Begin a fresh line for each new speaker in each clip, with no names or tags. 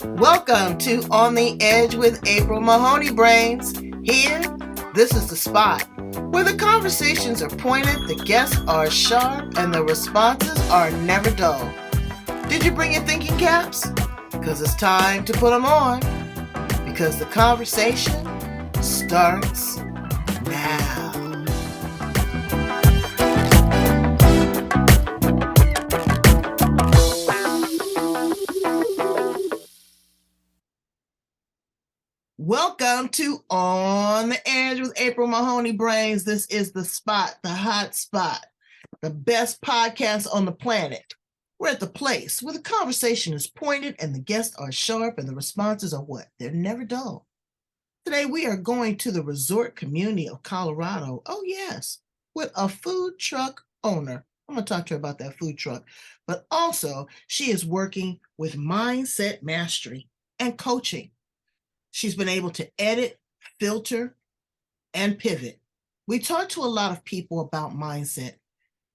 Welcome to On the Edge with April Mahoney Brains. Here, this is the spot where the conversations are pointed, the guests are sharp, and the responses are never dull. Did you bring your thinking caps? Because it's time to put them on. Because the conversation starts now. Welcome to On the Edge with April Mahoney Brains. This is the spot, the hot spot, the best podcast on the planet. We're at the place where the conversation is pointed and the guests are sharp and the responses are what? They're never dull. Today we are going to the resort community of Colorado. Oh yes, with a food truck owner. I'm going to talk to her about that food truck. But also she is working with mindset mastery and coaching. She's been able to edit, filter, and pivot. We talk to a lot of people about mindset.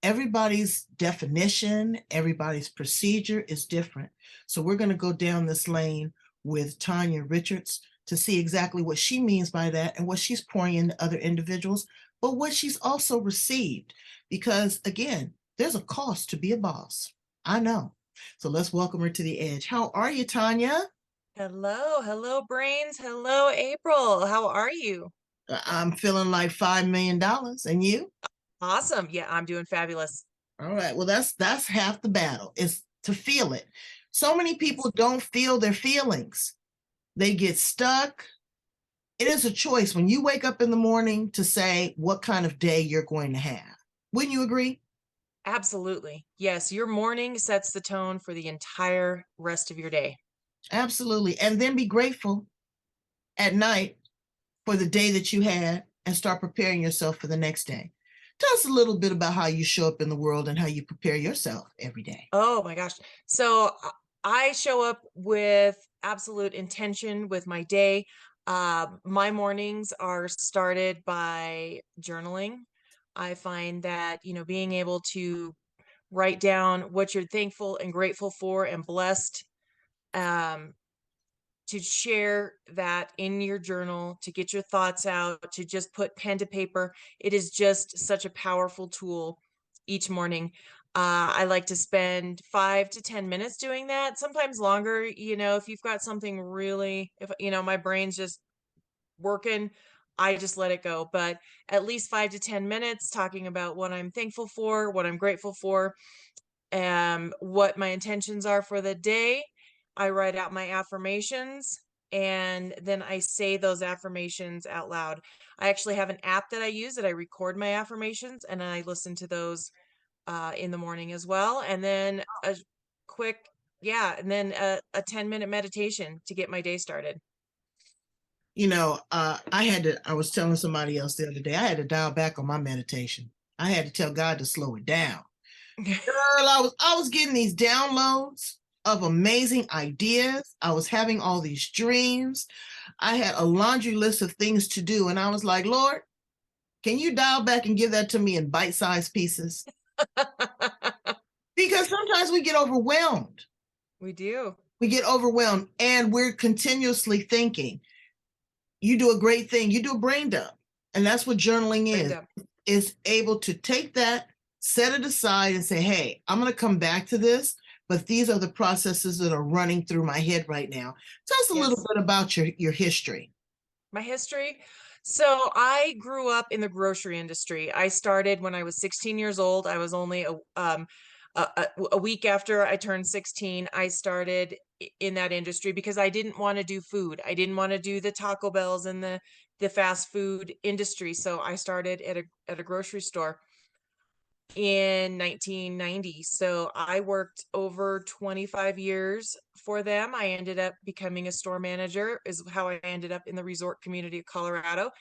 Everybody's definition, everybody's procedure is different. So we're going to go down this lane with Tonja Richards to see exactly what she means by that and what she's pouring into other individuals, but what she's also received. Because again, there's a cost to be a boss. I know. So let's welcome her to the edge. How are you, Tonja?
Hello, brains. Hello, April. How are you?
I'm feeling like $5 million. And you?
Awesome. Yeah, I'm doing fabulous.
All right. Well, that's half the battle, is to feel it. So many people don't feel their feelings. They get stuck. It is a choice when you wake up in the morning to say what kind of day you're going to have. Wouldn't you agree?
Absolutely. Yes, your morning sets the tone for the entire rest of your day.
Absolutely. And then be grateful at night for the day that you had and start preparing yourself for the next day. Tell us a little bit about how you show up in the world and how you prepare yourself every day.
Oh my gosh. So I show up with absolute intention with my day. My mornings are started by journaling. I find that, being able to write down what you're thankful and grateful for and blessed, um, to share that in your journal, to get your thoughts out, to just put pen to paper. It is just such a powerful tool each morning. I like to spend 5 to 10 minutes doing that, sometimes longer. If you've got something really, if, my brain's just working, I just let it go. But at least 5 to 10 minutes talking about what I'm thankful for, what I'm grateful for, what my intentions are for the day. I write out my affirmations and then I say those affirmations out loud. I actually have an app that I use that I record my affirmations and I listen to those in the morning as well. And then a quick, yeah, and then a 10-minute meditation to get my day started.
I was telling somebody else the other day, I had to dial back on my meditation. I had to tell God to slow it down. Girl, I was getting these downloads of amazing ideas. I was having all these dreams. I had a laundry list of things to do. And I was like, Lord, can you dial back and give that to me in bite-sized pieces? Because sometimes we get overwhelmed.
We do.
We get overwhelmed and we're continuously thinking. You do a great thing. You do a brain dump. And that's what journaling is able to take that, set it aside and say, hey, I'm going to come back to this, but these are the processes that are running through my head right now. Tell us a little bit about your history.
My history. So I grew up in the grocery industry. I started when I was 16 years old. I was only a week after I turned 16. I started in that industry because I didn't want to do food. I didn't want to do the Taco Bells and the fast food industry. So I started at a grocery store in 1990. So I worked over 25 years for them. I ended up becoming a store manager, is how I ended up in the resort community of Colorado.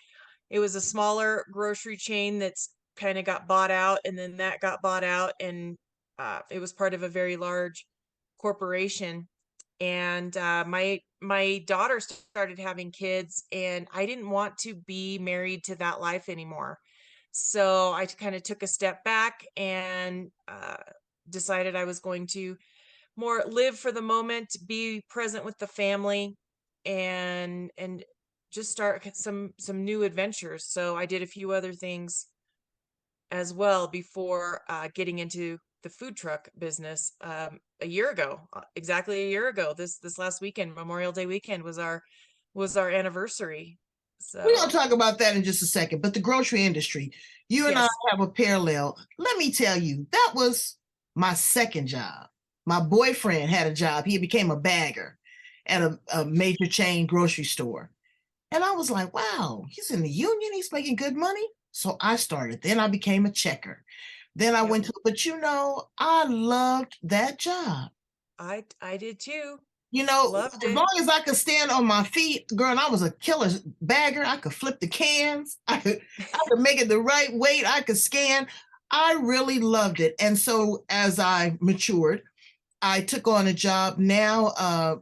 It was a smaller grocery chain that's kind of got bought out, and then that got bought out, and it was part of a very large corporation. And my daughter started having kids, and I didn't want to be married to that life anymore. So I kind of took a step back and decided I was going to more live for the moment, be present with the family, and just start some new adventures. So I did a few other things as well before getting into the food truck business a year ago, exactly a year ago. This last weekend, Memorial Day weekend, was our anniversary.
We're going
So
to talk about that in just a second. But the grocery industry, you and I
yes,
have a parallel. Let me tell you, that was my second job. My boyfriend had a job. He became a bagger at a major chain grocery store. And I was like, wow, he's in the union. He's making good money. So I started. Then I became a checker. Then I
yep,
went to, but I loved that job.
I did too. Loved
As
it.
long as I could stand on my feet, girl, and I was a killer bagger. I could flip the cans. I could make it the right weight. I could scan. I really loved it. And so as I matured, I took on a job now.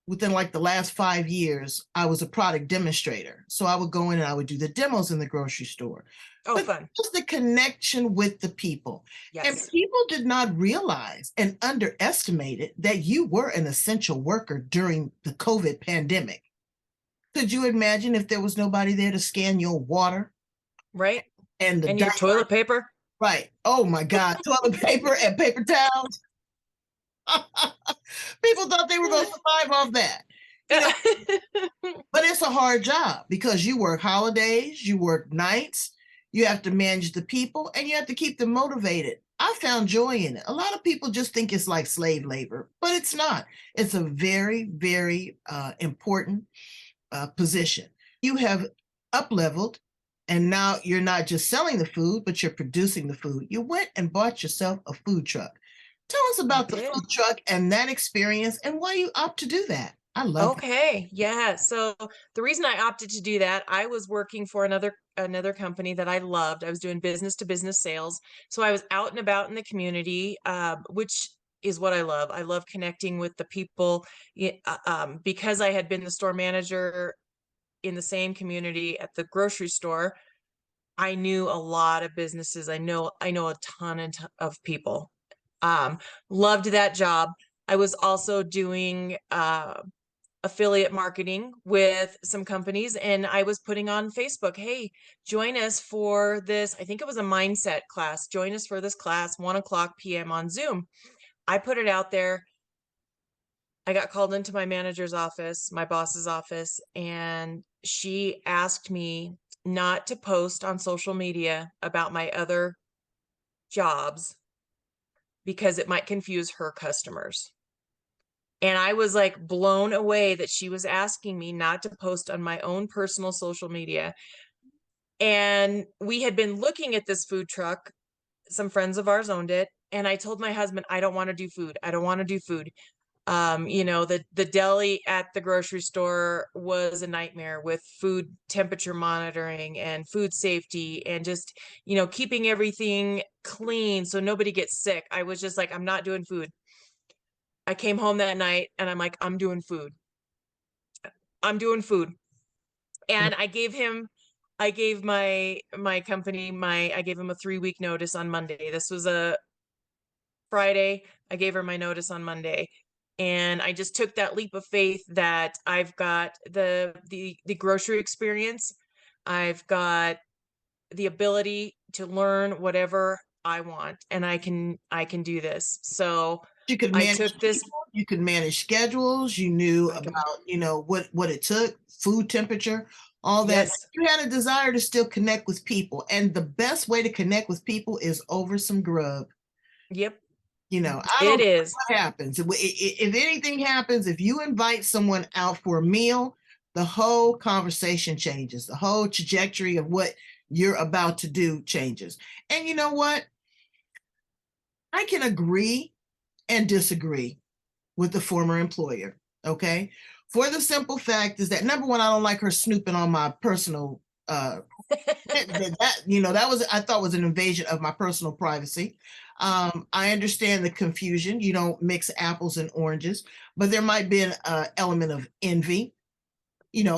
Within like the last 5 years, I was a product demonstrator. So I would go in and I would do the demos in the grocery store.
Oh,
But
fun.
just the connection with the people. And
Yes.
people did not realize and underestimated that you were an essential worker during the COVID pandemic. Could you imagine if there was nobody there to scan your water
Right.
and the
And your
diaper?
toilet paper.
Right. Oh my God. Toilet paper and paper towels. People thought they were going to survive off that. You know, but it's a hard job because you work holidays, you work nights, you have to manage the people, and you have to keep them motivated. I found joy in it. A lot of people just think it's like slave labor, but it's not. It's a very, very important position. You have up leveled, and now you're not just selling the food, but you're producing the food. You went and bought yourself a food truck. Tell us
I
about the
did.
food truck and that experience and why you opt to do that. I love that.
Okay, yeah. So the reason I opted to do that, I was working for another company that I loved. I was doing business to business sales. So I was out and about in the community, which is what I love. I love connecting with the people. Because I had been the store manager in the same community at the grocery store, I knew a lot of businesses. I know a ton of people. Loved that job. I was also doing affiliate marketing with some companies, and I was putting on Facebook, hey, join us for this. I think it was a mindset class. Join us for this class, 1:00 p.m. on Zoom. I put it out there. I got called into my manager's office, my boss's office, and she asked me not to post on social media about my other jobs because it might confuse her customers. And I was like blown away that she was asking me not to post on my own personal social media. And we had been looking at this food truck. Some friends of ours owned it. And I told my husband, I don't want to do food. I don't want to do food. The deli at the grocery store was a nightmare with food temperature monitoring and food safety and just, keeping everything clean so nobody gets sick. I was just like, I'm not doing food. I came home that night and I'm like, I'm doing food. I'm doing food. And I gave my company I gave him a 3-week notice on Monday. This was a Friday. I gave her my notice on Monday. And I just took that leap of faith that I've got the grocery experience. I've got the ability to learn whatever I want, and I can do this. So
You could
I
manage
took this.
people, you could manage schedules, you knew
I can,
about, what it took, food temperature, all that.
yes,
You had a desire to still connect with people. And the best way to connect with people is over some grub.
yep,
I don't
it
care
is.
what happens. If anything happens, if you invite someone out for a meal, the whole conversation changes. The whole trajectory of what you're about to do changes. And you know what? I can agree and disagree with the former employer. Okay. For the simple fact is that number one, I don't like her snooping on my personal that was I thought was an invasion of my personal privacy. I understand the confusion. You don't mix apples and oranges, but there might be an element of envy.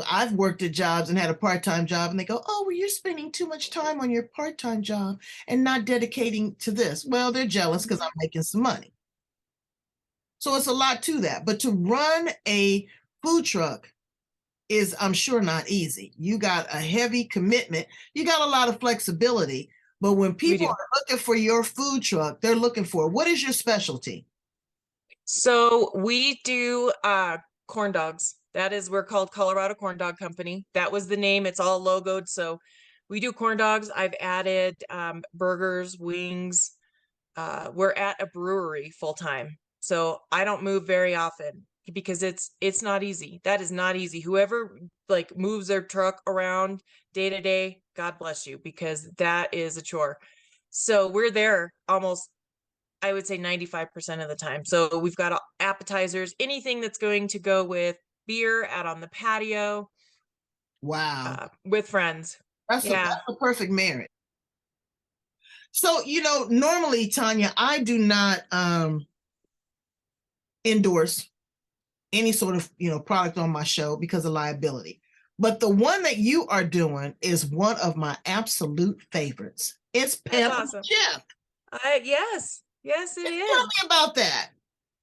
I've worked at jobs and had a part-time job, and they go, "Oh, well, you're spending too much time on your part-time job and not dedicating to this." Well, they're jealous because I'm making some money. So it's a lot to that. But to run a food truck is, I'm sure, not easy. You got a heavy commitment. You got a lot of flexibility. But when people are looking for your food truck, they're looking for, what is your specialty?
So we do corn dogs. We're called Colorado Corn Dog Company. That was the name. It's all logoed. So we do corn dogs. I've added burgers, wings. We're at a brewery full time. So I don't move very often because it's not easy. That is not easy. Whoever like moves their truck around day to day, God bless you, because that is a chore. So we're there almost, I would say 95% of the time. So we've got appetizers, anything that's going to go with beer out on the patio.
Wow.
With friends.
That's a perfect marriage. So, normally, Tonja, I do not endorse any sort of, product on my show because of liability. But the one that you are doing is one of my absolute favorites. It's Pampered
awesome.
Chef.
Yes, it is.
Tell me about that.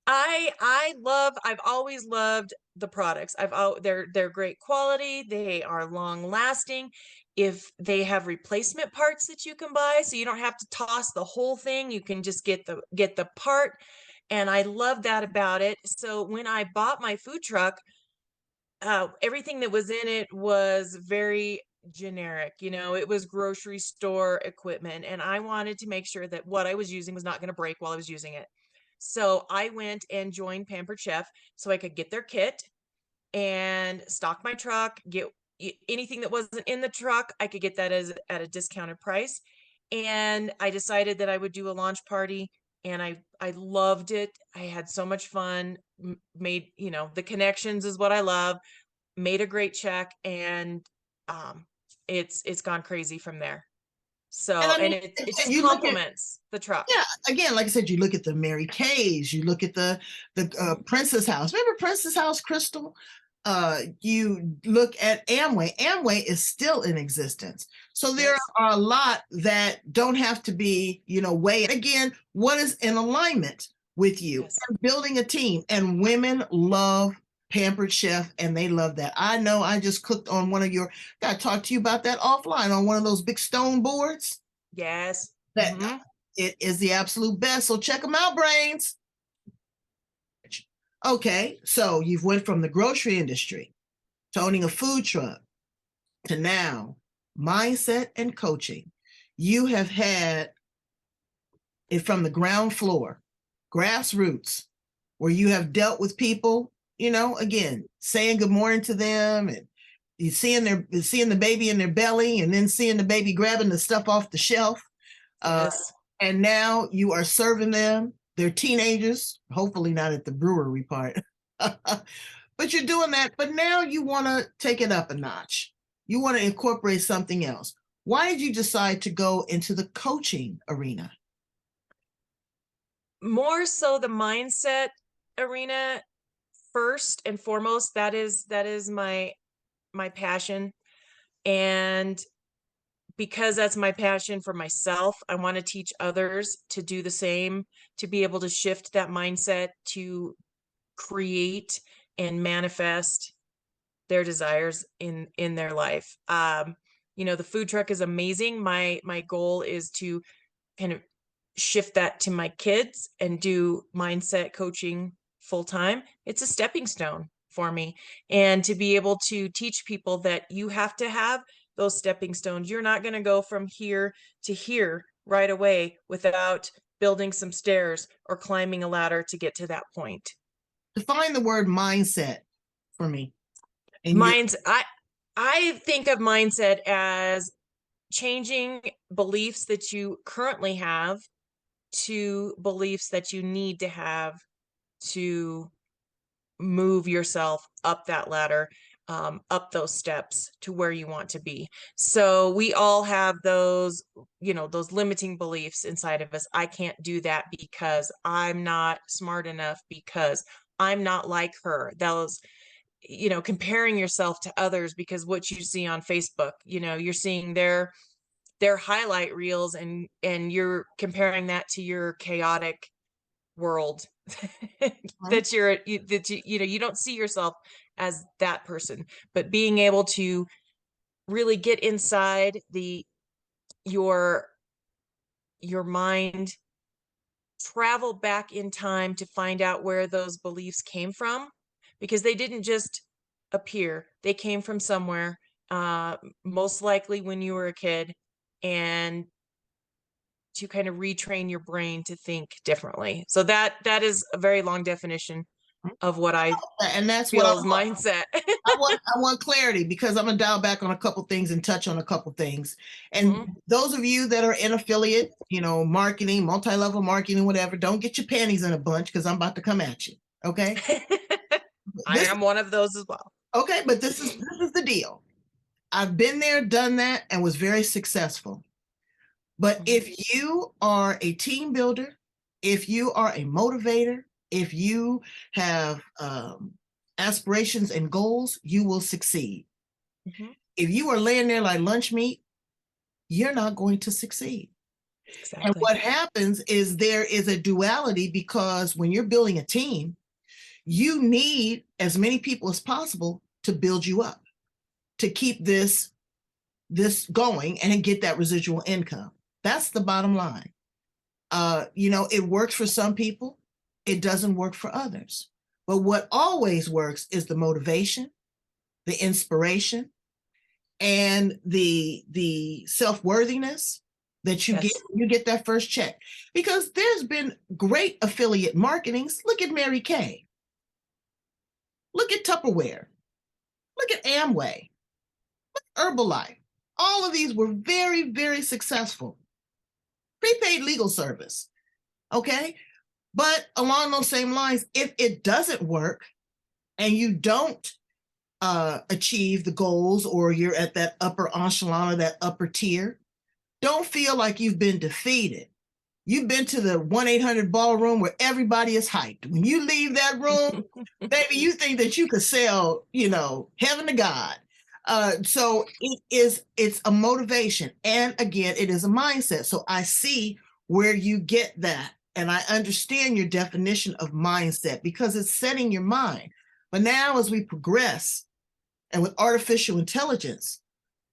I've always loved the products. They're great quality. They are long lasting. If they have replacement parts that you can buy, so you don't have to toss the whole thing, you can just get the part. And I love that about it. So when I bought my food truck, everything that was in it was very generic. It was grocery store equipment, and I wanted to make sure that what I was using was not going to break while I was using it. So I went and joined Pampered Chef so I could get their kit and stock my truck, get anything that wasn't in the truck, I could get that at a discounted price. And I decided that I would do a launch party, and I loved it. I had so much fun, made, the connections is what I love, made a great check, and it's gone crazy from there. So, and it just complements the truck.
Yeah, again, like I said, you look at the Mary Kay's, you look at the Princess House. Remember Princess House, Crystal? You look at Amway. Amway is still in existence. So there are a lot that don't have to be, way. Again, what is in alignment with you? And building a team. And women love Pampered Chef, and they love that. I know I just cooked on one of got to talk to you about that offline, on one of those big stone boards.
Yes.
That it is the absolute best. So check them out, brains. Okay, so you've went from the grocery industry to owning a food truck to now mindset and coaching. You have had it from the ground floor, grassroots, where you have dealt with people, again, saying good morning to them, and you seeing the baby in their belly, and then seeing the baby grabbing the stuff off the shelf. And now you are serving them. They're teenagers, hopefully not at the brewery part. But you're doing that. But now you want to take it up a notch. You want to incorporate something else. Why did you decide to go into the coaching arena?
More so the mindset arena first and foremost. That is my passion. And because that's my passion for myself, I want to teach others to do the same, to be able to shift that mindset, to create and manifest their desires in their life. The food truck is amazing. My goal is to kind of shift that to my kids and do mindset coaching full time. It's a stepping stone for me, and to be able to teach people that you have to have those stepping stones. You're not going to go from here to here right away without building some stairs or climbing a ladder to get to that point.
Define the word mindset for me.
I think of mindset as changing beliefs that you currently have to beliefs that you need to have to move yourself up that ladder, up those steps to where you want to be. So we all have those, those limiting beliefs inside of us. I can't do that because I'm not smart enough, because I'm not like her. Those, comparing yourself to others because what you see on Facebook, you're seeing their highlight reels, and you're comparing that to your chaotic world
Mhm.
that you don't see yourself as that person, but being able to really get inside your your mind, travel back in time to find out where those beliefs came from, because they didn't just appear. They came from somewhere, most likely when you were a kid, and to kind of retrain your brain to think differently. So that is a very long definition of what I
And that's what
feel is mindset.
I want clarity because I'm gonna dial back on a couple things and touch on a couple things. And
Mhm.
those of you that are in affiliate, marketing, multi-level marketing, whatever, don't get your panties in a bunch because I'm about to come at you. Okay.
I
This
am one of those as well.
okay, but this is the deal. I've been there, done that, and was very successful. But
Mhm.
if you are a team builder, if you are a motivator, if you have aspirations and goals, you will succeed.
Mhm.
If you are laying there like lunch meat, you're not going to succeed. And
Exactly.
what happens is there is a duality because when you're building a team, you need as many people as possible to build you up, to keep this going and get that residual income. That's the bottom line. It works for some people, it doesn't work for others. But what always works is the motivation, the inspiration, and the self-worthiness that
Yes.
you get that first check. Because there's been great affiliate marketings. Look at Mary Kay. Look at Tupperware. Look at Amway, Herbalife. All of these were very, very successful. Prepaid legal service. Okay. But along those same lines, if it doesn't work and you don't achieve the goals or you're at that upper echelon or that upper tier, don't feel like you've been defeated. You've been to the 1-800 ballroom where everybody is hyped. When you leave that room, baby, you think that you could sell, heaven to God. So it's a motivation. And again, it is a mindset. So I see where you get that. And I understand your definition of mindset because it's setting your mind. But now as we progress and with artificial intelligence,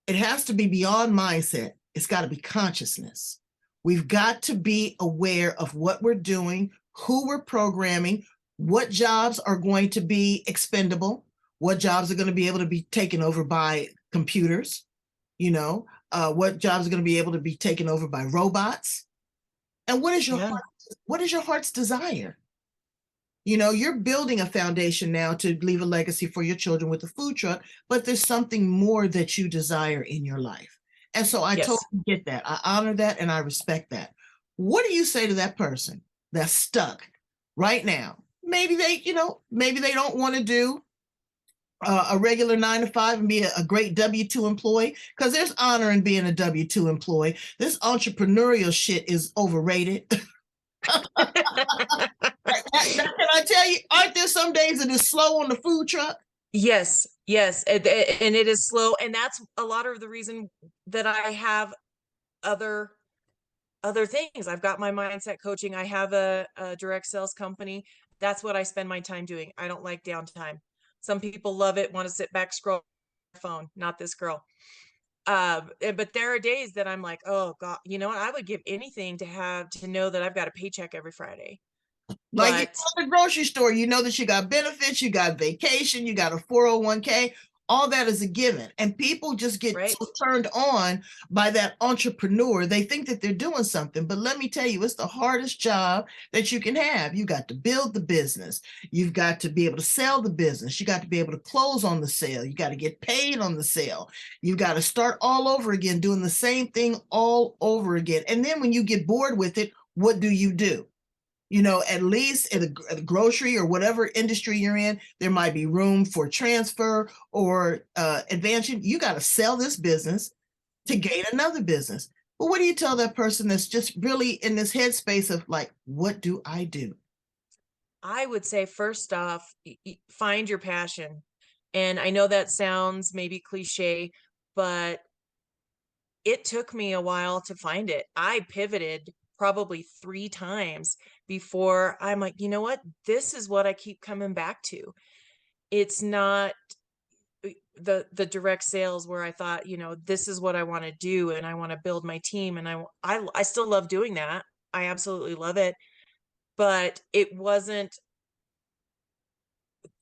it has to be beyond mindset. It's got to be consciousness. We've got to be aware of what we're doing, who we're programming, what jobs are going to be expendable, what jobs are going to be able to be taken over by computers, what jobs are going to be able to be taken over by robots, and
Yeah.
what is your heart's desire? You're building a foundation now to leave a legacy for your children with the food truck, but there's something more that you desire in your life. And so I
Yes.
totally get that. I honor that and I respect that. What do you say to that person that's stuck right now? Maybe they don't want to do a regular 9 to 5 and be a great W-2 employee because there's honor in being a W-2 employee. This entrepreneurial shit is overrated. Now, can I tell you, aren't there some days that is slow on the food truck?
Yes, yes, and it is slow, and that's a lot of the reason that I have other other things. I've got my mindset coaching. I have a direct sales company. That's what I spend my time doing. I don't like downtime. Some people love it, want to sit back, scroll their phone. Not this girl. But there are days that I'm like, oh God, you know what? I would give anything to know that I've got a paycheck every Friday.
Like you
But
go to the grocery store, you know that you got benefits, you got vacation, you got a 401k. All that is a given. And people just get
right,
so turned on by that entrepreneur. They think that they're doing something. But let me tell you, it's the hardest job that you can have. You got to build the business. You've got to be able to sell the business. You got to be able to close on the sale. You got to get paid on the sale. You got to start all over again, doing the same thing all over again. And then when you get bored with it, what do? At least at a grocery or whatever industry you're in, there might be room for transfer or advancing. You got to sell this business to gain another business. But what do you tell that person that's just really in this headspace of like, what do I do?
I would say first off, find your passion. And I know that sounds maybe cliche, but it took me a while to find it. I pivoted probably 3 times before I'm like, you know what? This is what I keep coming back to. It's not the direct sales where I thought, this is what I want to do and I want to build my team, and I still love doing that. I absolutely love it, but it wasn't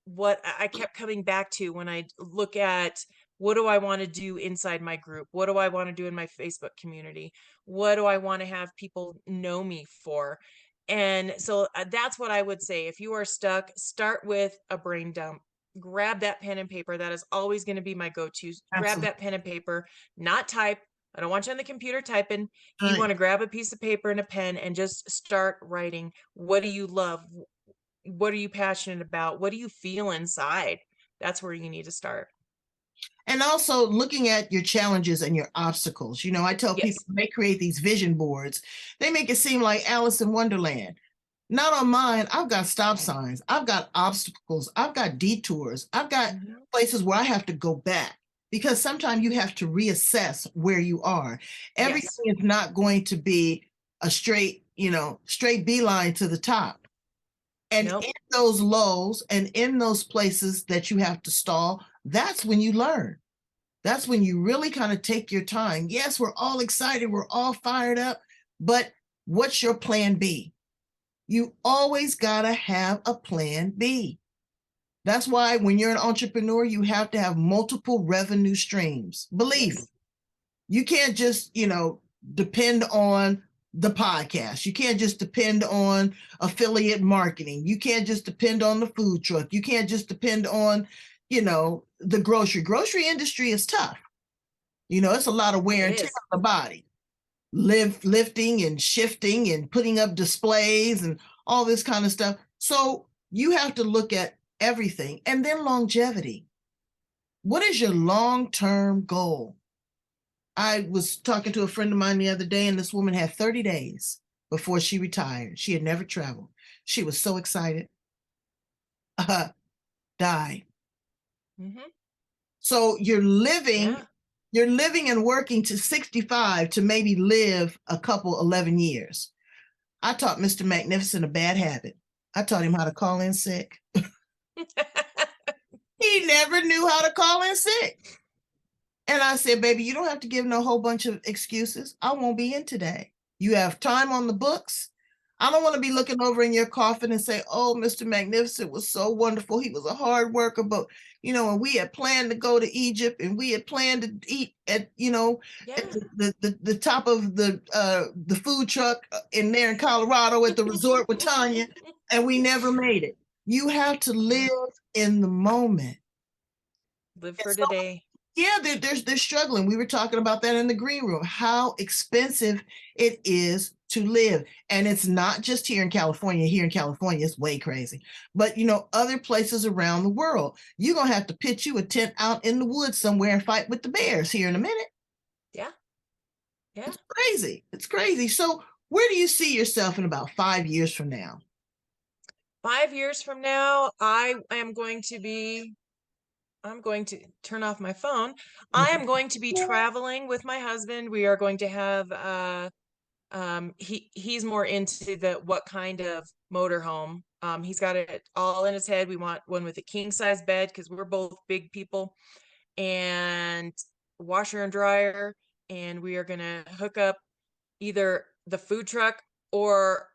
what I kept coming back to when I look at what do I want to do inside my group? What do I want to do in my Facebook community? What do I want to have people know me for? And so that's what I would say. If you are stuck, start with a brain dump. Grab that pen and paper. That is always going to be my go-to. Grab
Absolutely.
that pen and paper, not type. I don't want you on the computer typing. You
Right.
want to grab a piece of paper and a pen and just start writing. What do you love? What are you passionate about? What do you feel inside? That's where you need to start.
And also looking at your challenges and your obstacles. I tell people
Yes.
they create these vision boards. They make it seem like Alice in Wonderland. Not on mine. I've got stop signs. I've got obstacles. I've got detours. I've got places where I have to go back because sometimes you have to reassess where you are. Everything
Yes.
is not going to be a straight beeline to the top. And
Nope.
in those lows and in those places that you have to stall, that's when you learn. That's when you really kind of take your time. Yes, we're all excited, we're all fired up, but what's your plan B? You always got to have a plan B. That's why when you're an entrepreneur, you have to have multiple revenue streams. Believe me,
Yes.
you can't just, depend on the podcast. You can't just depend on affiliate marketing. You can't just depend on the food truck. You can't just depend on, the grocery industry is tough. It's a lot of wear
It
and tear
is.
on the body. Lifting and shifting and putting up displays and all this kind of stuff. So you have to look at everything. And then longevity. What is your long-term goal? I was talking to a friend of mine the other day, and this woman had 30 days before she retired. She had never traveled. She was so excited. Died.
Mm-hmm.
So you're living and working to 65 to maybe live a couple 11 years. I taught Mr. Magnificent a bad habit. I taught him how to call in sick. He never knew how to call in sick. And I said, baby, you don't have to give no whole bunch of excuses. I won't be in today. You have time on the books. I don't want to be looking over in your coffin and say, oh, Mr. Magnificent was so wonderful. He was a hard worker, but and we had planned to go to Egypt and we had planned to eat at, at the top of the food truck in there in Colorado at the resort with Tonja, and we never made it. You have to live in the moment.
Live for today.
Yeah, they're struggling. We were talking about that in the green room, how expensive it is to live. And it's not just here in California. Here in California, it's way crazy. But, other places around the world, you're going to have to pitch you a tent out in the woods somewhere and fight with the bears here in a minute.
Yeah. Yeah.
It's crazy. It's crazy. So where do you see yourself in about 5 years from now?
5 years from now, I'm going to turn off my phone. I am going to be traveling with my husband. We are going to have he's more into what kind of motorhome. He's got it all in his head. We want one with a king size bed because we're both big people, and washer and dryer, and we are going to hook up either the food truck or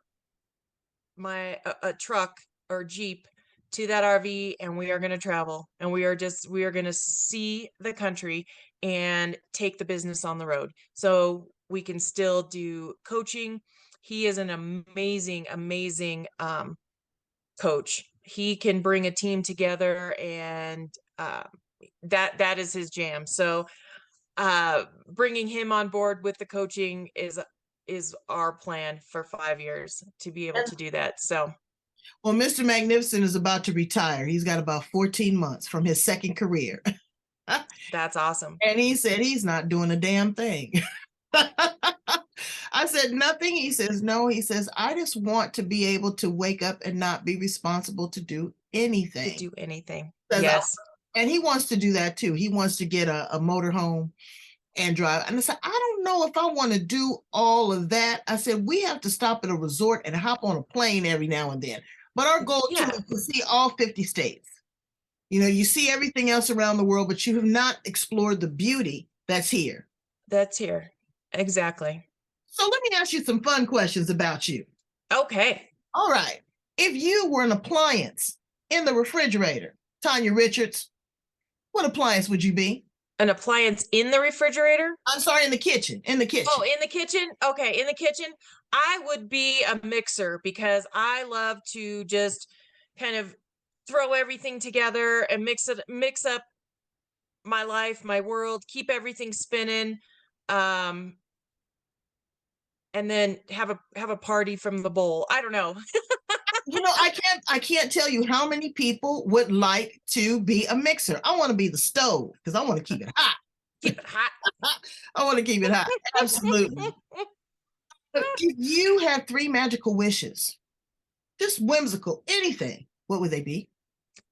a truck or Jeep to that RV, and we are going to travel, and we are going to see the country and take the business on the road. So we can still do coaching. He is an amazing coach. He can bring a team together, and that is his jam. So bringing him on board with the coaching is our plan for 5 years to be able to do that. So
well, Mr. Magnificent is about to retire. He's got about 14 months from his second career.
that's awesome.
And he said he's not doing a damn thing. I said nothing. He says no. He says, I just want to be able to wake up and not be responsible to do anything.
To do anything.
Says,
yes.
And he wants to do that too. He wants to get a motorhome. and drive. And I said, I don't know if I want to do all of that. I said, we have to stop at a resort and hop on a plane every now and then. But our goal too
Yeah,
is to see all 50 states. You know, you see everything else around the world, but you have not explored the beauty that's here.
that's here. Exactly.
So let me ask you some fun questions about you.
Okay.
All right. If you were an appliance in the refrigerator, Tonja Richards, what appliance would you be?
An appliance in the refrigerator?
I'm sorry, in the kitchen. In the
Oh,
kitchen.
in the kitchen? Okay, in the kitchen, I would be a mixer because I love to just kind of throw everything together and mix up my life, my world, keep everything spinning, um, and then have a party from the bowl. I don't know.
You know, I can't tell you how many people would like to be a mixer. I want to be the stove because I want to keep it hot.
Keep it hot.
I want to keep it hot. Absolutely. But if you had three magical wishes, just whimsical, anything, what would they be?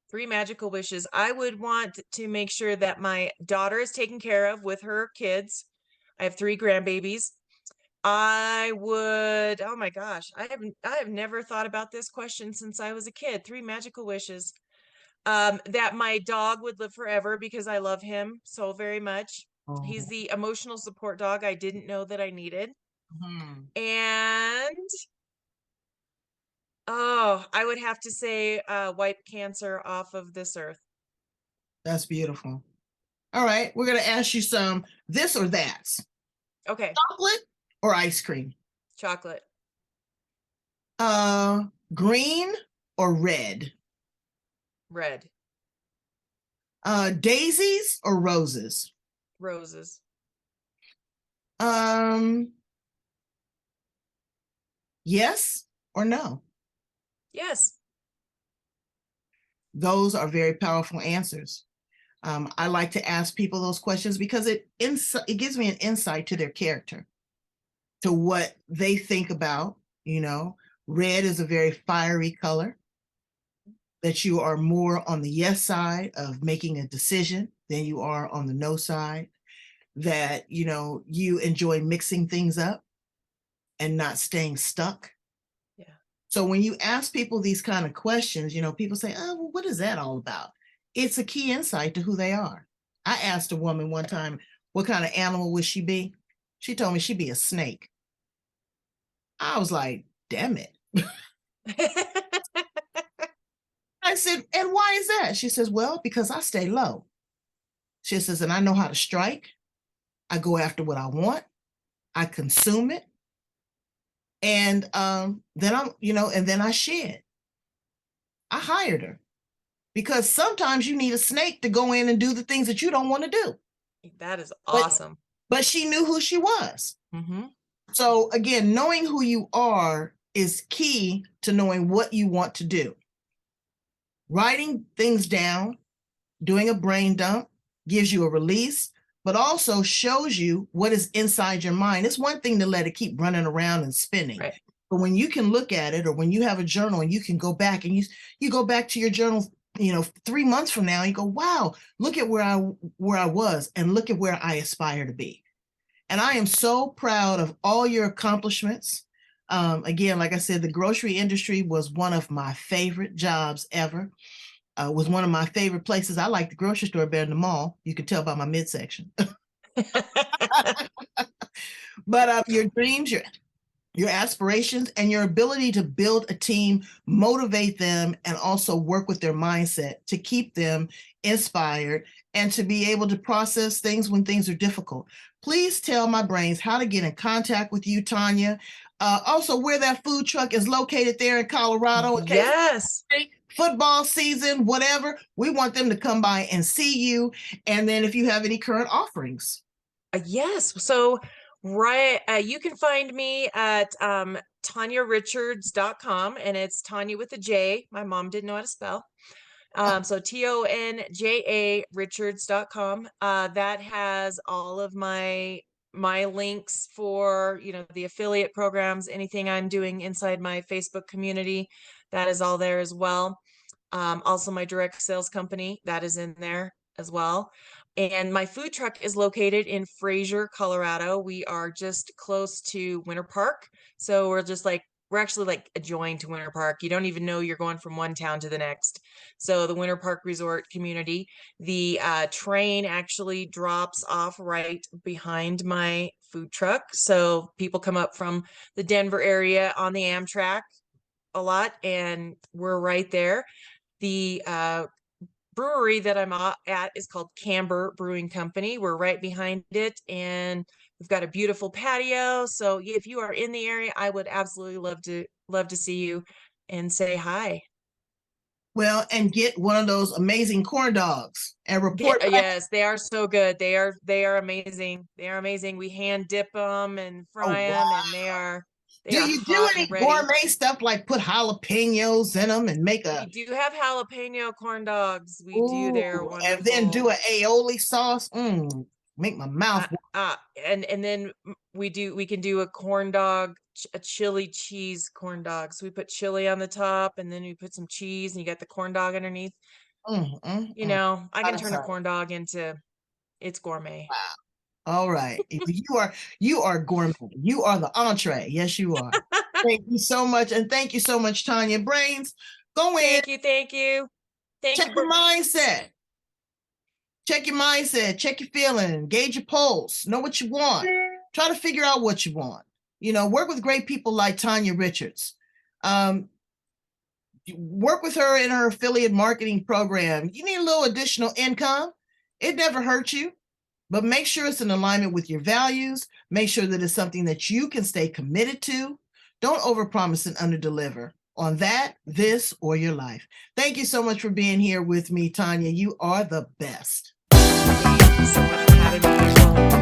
Three magical wishes. I would want to make sure that my daughter is taken care of with her kids. I have three grandbabies. I would, oh my gosh, I have never thought about this question since I was a kid. Three magical wishes. That my dog would live forever because I love him so very much. He's
Oh.
the emotional support dog I didn't know that I needed.
Mhm.
And oh, I would have to say wipe cancer off of this earth.
That's beautiful. All right, we're gonna ask you some this or that's.
Okay,
Chocolate or ice cream?
chocolate,
Uh, green or red?
red,
Daisies or roses?
roses.
Um, yes or no?
Yes.
Those are very powerful answers. I like to ask people those questions because it gives me an insight to their character, to what they think about. You know, red is a very fiery color. That you are more on the yes side of making a decision than you are on the no side. That you enjoy mixing things up and not staying stuck.
Yeah.
So when you ask people these kind of questions, people say, oh, well, what is that all about? It's a key insight to who they are. I asked a woman one time, what kind of animal would she be? She told me she'd be a snake. I was like, damn it. I said, and why is that? She says, well, because I stay low. She says, and I know how to strike. I go after what I want. I consume it. And then I shed. I hired her because sometimes you need a snake to go in and do the things that you don't want to do.
That is
But
awesome.
but she knew who she was.
Mm-hmm.
So again, knowing who you are is key to knowing what you want to do. Writing things down, doing a brain dump gives you a release, but also shows you what is inside your mind. It's one thing to let it keep running around and spinning.
Right.
But when you can look at it, or when you have a journal and you can go back and you go back to your journal, 3 months from now, you go, wow, look at where I was and look at where I aspire to be. And I am so proud of all your accomplishments. Again, like I said, the grocery industry was one of my favorite jobs ever. Was one of my favorite places. I like the grocery store better than the mall. You can tell by my midsection. But your dreams, your aspirations, and your ability to build a team, motivate them, and also work with their mindset to keep them inspired and to be able to process things when things are difficult. Please tell my brains how to get in contact with you, Tonja. Also, where that food truck is located there in Colorado. In case
Yes.
football season, whatever, we want them to come by and see you. And then if you have any current offerings.
Yes. So, right, you can find me at TonjaRichards.com, and it's Tanya with a J. My mom didn't know how to spell. So TONJA Richards.com. That has all of my links for, the affiliate programs, anything I'm doing inside my Facebook community, that is all there as well. Also my direct sales company, that is in there. as well. And my food truck is located in Fraser, Colorado. We are just close to Winter Park. So we're actually like adjoined to Winter Park. You don't even know you're going from one town to the next. So the Winter Park Resort community, the train actually drops off right behind my food truck. So people come up from the Denver area on the Amtrak a lot, and we're right there. The brewery that I'm at is called Camber Brewing Company. We're right behind it, and we've got a beautiful patio. So if you are in the area, I would absolutely love to see you and say hi.
Well, and get one of those amazing corn dogs and report back.
Yes, they are so good. They are amazing. They are amazing. We hand dip them and
Oh,
fry them,
wow.
and they
Do
are
you do
hot
any
and ready.
gourmet stuff like put jalapenos in them and make
We
a,
do have jalapeno corn dogs. We do.
ooh,
They're
and then
wonderful.
do an aioli sauce? Make my mouth water.
And then we can do a corn dog, a chili cheese corn dog. So we put chili on the top, and then we put some cheese, and you got the corn dog underneath. I can
I'm
turn a
sorry.
corn dog into it's gourmet.
Wow. All right. You are gourmet. You are the entree. Yes, you are. Thank you so much. And thank you so much, Tanya Brains. Go in,
Thank you, thank you, thank
check
you.
your mindset. Check your mindset, check your feeling, gauge your pulse, know what you want. Try to figure out what you want. Work with great people like Tonja Richards. Work with her in her affiliate marketing program. You need a little additional income. It never hurts you, but make sure it's in alignment with your values. Make sure that it's something that you can stay committed to. Don't overpromise and underdeliver on that, this, or your life. Thank you so much for being here with me, Tanya. You are the best.
Thank you so much for having me.